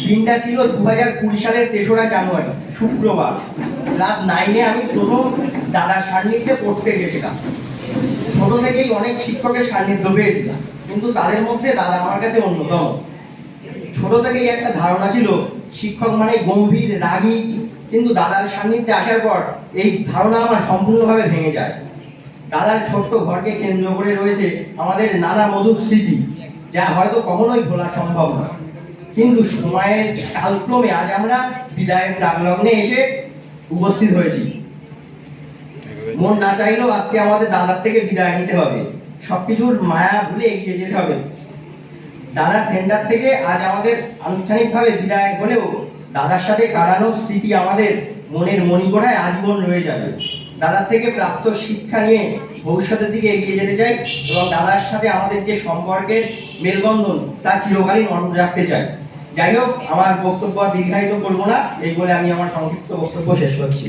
দিনটা ছিল 2020 সালের 3রা জানুয়ারি, শুক্রবার। ক্লাস 9-এ আমি প্রথম দাদার সান্নিধ্যে পড়তে গেছিলাম। ছোট থেকেই অনেক শিক্ষকের সান্নিধ্য পেয়েছিলাম, কিন্তু তাদের মধ্যে দাদা আমার কাছে অন্যতম। ছোট থেকেই একটা ধারণা ছিল শিক্ষক মানে গম্ভীর, রাগী, কিন্তু দাদার সান্নিধ্যে আসার পর এই ধারণা আমার সম্পূর্ণভাবে ভেঙে যায়। দাদার ছোট্ট ঘরকে কেন্দ্র করে রয়েছে আমাদের নানা মধুর স্মৃতি, যা হয়তো কখনোই ভোলা সম্ভব নয়। কিন্তু সময়ের কালক্রমে আজ আমরা বিদায়ের প্রাকলগ্নে এসে উপস্থিত হয়েছি। মন না চাইলেও আজকে আমাদের দাদার থেকে বিদায় নিতে হবে, সবকিছুর মায়া ভুলে এগিয়ে যেতে হবে। দাদা সেন্টার থেকে আজ আমাদের আনুষ্ঠানিকভাবে বিদায় হলেও দাদার সাথে কাটানো স্মৃতি আমাদের মনের মণিকোঠায় আজীবন রয়ে যাবে। দাদার থেকে প্রাপ্ত শিক্ষা নিয়ে ভবিষ্যতের দিকে এগিয়ে যেতে চাই এবং দাদার সাথে আমাদের যে সম্পর্কের মেলবন্ধন তা চিরকালীন অটুট রাখতে চাই। যাই হোক, আমার বক্তব্য দীর্ঘায়িত করবো না, এই বলে আমি আমার সংক্ষিপ্ত বক্তব্য শেষ করছি।